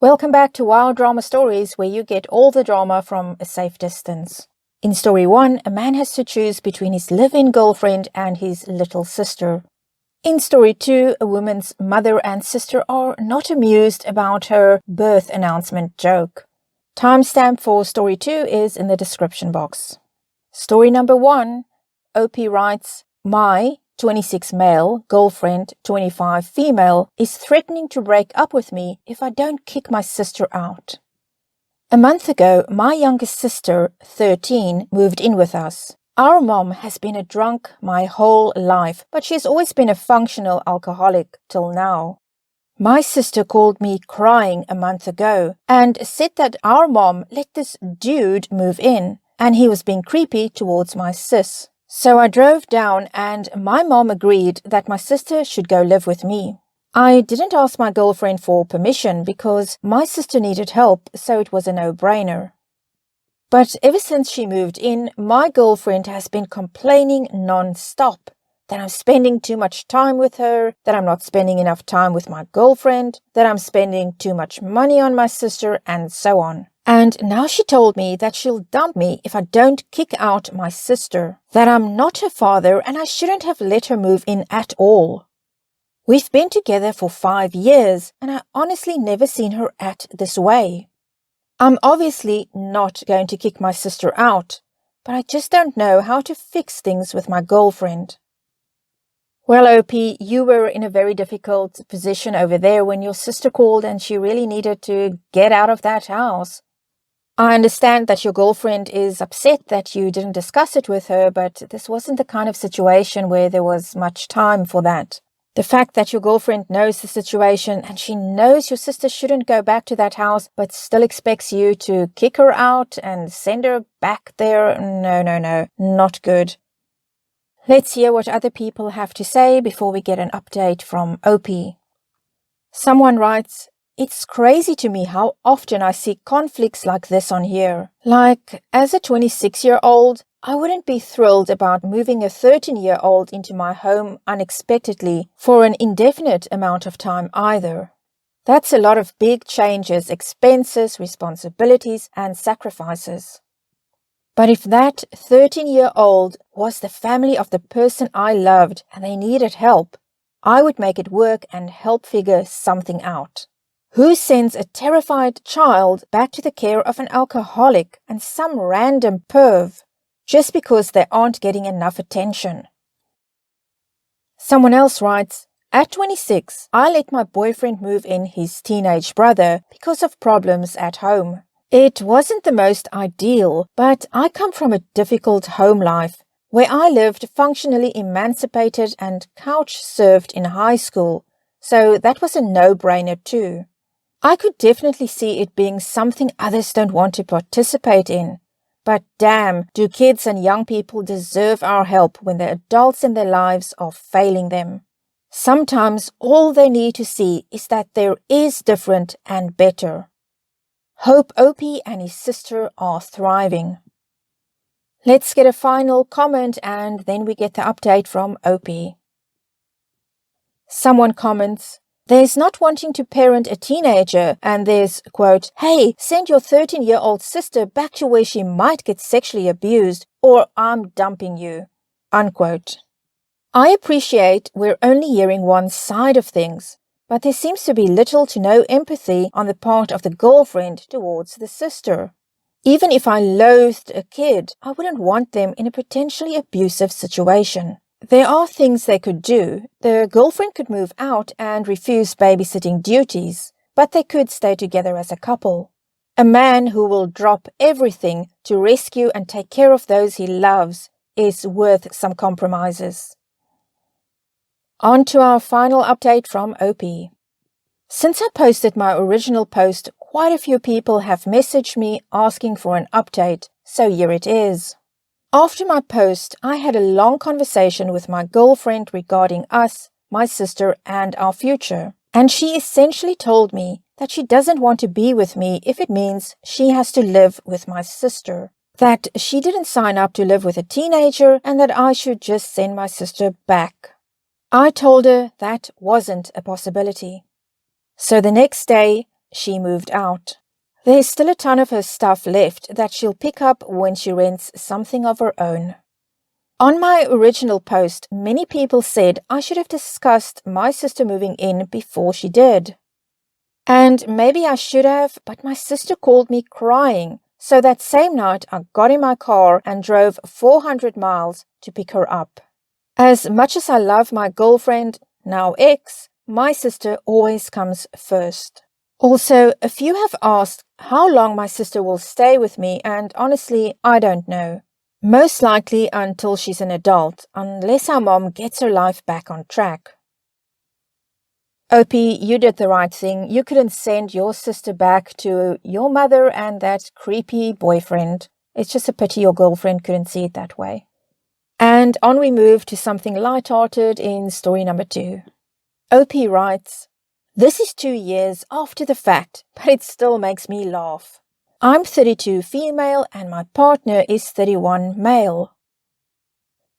Welcome back to Wild Drama Stories, where you get all the drama from a safe distance. In story 1, a man has to choose between his live-in girlfriend and his little sister. In story 2, a woman's mother and sister are not amused about her birth announcement joke. Timestamp for story 2 is in the description box. Story number 1, OP writes, My 26 male, girlfriend, 25 female, is threatening to break up with me if I don't kick my sister out. A month ago, my youngest sister, 13, moved in with us. Our mom has been a drunk my whole life, but she's always been a functional alcoholic till now. My sister called me crying a month ago and said that our mom let this dude move in and he was being creepy towards my sis. So I drove down and my mom agreed that my sister should go live with me. I didn't ask my girlfriend for permission because my sister needed help, so it was a no-brainer. But ever since she moved in, my girlfriend has been complaining non-stop that I'm spending too much time with her, that I'm not spending enough time with my girlfriend, that I'm spending too much money on my sister, and so on. And now she told me that she'll dump me if I don't kick out my sister, that I'm not her father and I shouldn't have let her move in at all. We've been together for 5 years and I honestly never seen her act this way. I'm obviously not going to kick my sister out, but I just don't know how to fix things with my girlfriend. Well, OP, you were in a very difficult position over there when your sister called and she really needed to get out of that house. I understand that your girlfriend is upset that you didn't discuss it with her, but this wasn't the kind of situation where there was much time for that. The fact that your girlfriend knows the situation and she knows your sister shouldn't go back to that house but still expects you to kick her out and send her back there, no, not good. Let's hear what other people have to say before we get an update from OP. Someone writes, It's crazy to me how often I see conflicts like this on here. Like, as a 26-year-old, I wouldn't be thrilled about moving a 13-year-old into my home unexpectedly for an indefinite amount of time either. That's a lot of big changes, expenses, responsibilities, and sacrifices. But if that 13-year-old was the family of the person I loved and they needed help, I would make it work and help figure something out. Who sends a terrified child back to the care of an alcoholic and some random perv just because they aren't getting enough attention? Someone else writes, At 26, I let my boyfriend move in his teenage brother because of problems at home. It wasn't the most ideal, but I come from a difficult home life where I lived functionally emancipated and couch-surfed in high school, so that was a no-brainer too. I could definitely see it being something others don't want to participate in. But damn, do kids and young people deserve our help when the adults in their lives are failing them. Sometimes all they need to see is that there is different and better. Hope OP and his sister are thriving. Let's get a final comment and then we get the update from OP. Someone comments, There's not wanting to parent a teenager, and there's, quote, Hey, send your 13-year-old sister back to where she might get sexually abused, or I'm dumping you, unquote. I appreciate we're only hearing one side of things, but there seems to be little to no empathy on the part of the girlfriend towards the sister. Even if I loathed a kid, I wouldn't want them in a potentially abusive situation. There are things they could do. The girlfriend could move out and refuse babysitting duties, but they could stay together as a couple. A man who will drop everything to rescue and take care of those he loves is worth some compromises. On to our final update from OP. Since I posted my original post, quite a few people have messaged me asking for an update, so here it is. After my post, I had a long conversation with my girlfriend regarding us, my sister, and our future. And she essentially told me that she doesn't want to be with me if it means she has to live with my sister. That she didn't sign up to live with a teenager and that I should just send my sister back. I told her that wasn't a possibility. So the next day, she moved out. There's still a ton of her stuff left that she'll pick up when she rents something of her own. On my original post, many people said I should have discussed my sister moving in before she did. And maybe I should have, but my sister called me crying. So that same night, I got in my car and drove 400 miles to pick her up. As much as I love my girlfriend, now ex, my sister always comes first. Also, a few have asked how long my sister will stay with me, and honestly, I don't know. Most likely until she's an adult, unless our mom gets her life back on track. Opie, you did the right thing. You couldn't send your sister back to your mother and that creepy boyfriend. It's just a pity your girlfriend couldn't see it that way. And on we move to something light-hearted in story number 2. Opie writes, "This is 2 years after the fact, but it still makes me laugh. I'm 32 female and my partner is 31 male.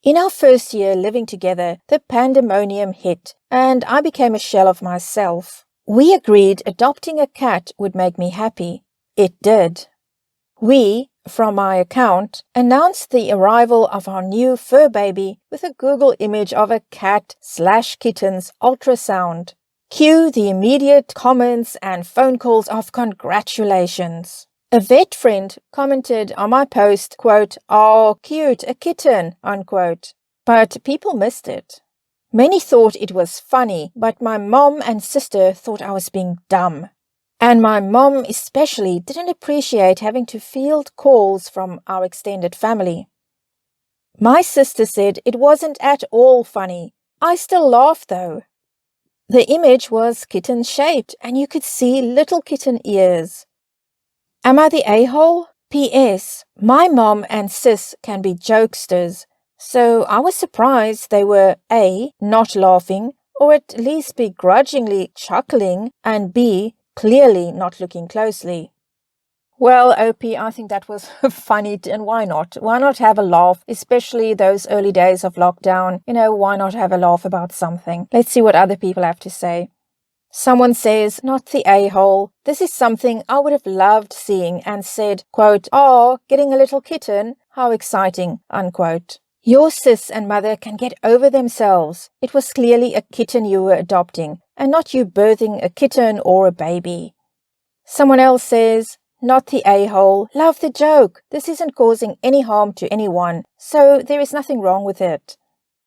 In our first year living together, the pandemonium hit and I became a shell of myself. We agreed adopting a cat would make me happy. It did. We, from my account, announced the arrival of our new fur baby with a Google image of a cat/kitten's ultrasound. Cue the immediate comments and phone calls of congratulations. A vet friend commented on my post, quote, 'Oh, cute, a kitten,' unquote. But people missed it. Many thought it was funny, but my mom and sister thought I was being dumb. And my mom especially didn't appreciate having to field calls from our extended family. My sister said it wasn't at all funny. I still laugh though. The image was kitten-shaped and you could see little kitten ears. Am I the a-hole? P.S. My mom and sis can be jokesters, so I was surprised they were A, not laughing, or at least begrudgingly chuckling, and B, clearly not looking closely. Well, Opie, I think that was funny, and why not? Why not have a laugh, especially those early days of lockdown? Why not have a laugh about something? Let's see what other people have to say. Someone says, "Not the a-hole. This is something I would have loved seeing," and said, quote, "Oh, getting a little kitten? How exciting," unquote. Your sis and mother can get over themselves. It was clearly a kitten you were adopting, and not you birthing a kitten or a baby. Someone else says, "Not the a-hole. Love the joke. This isn't causing any harm to anyone, so there is nothing wrong with it."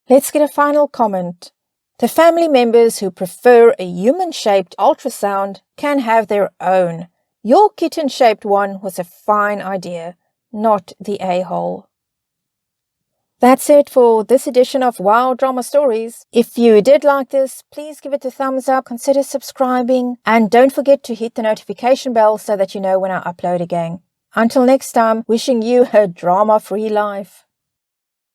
Let's get a final comment. The family members who prefer a human-shaped ultrasound can have their own. Your kitten-shaped one was a fine idea, not the a-hole. That's it for this edition of Wow Drama Stories. If you did like this, please give it a thumbs up, consider subscribing, and don't forget to hit the notification bell so that you know when I upload again. Until next time, wishing you a drama-free life.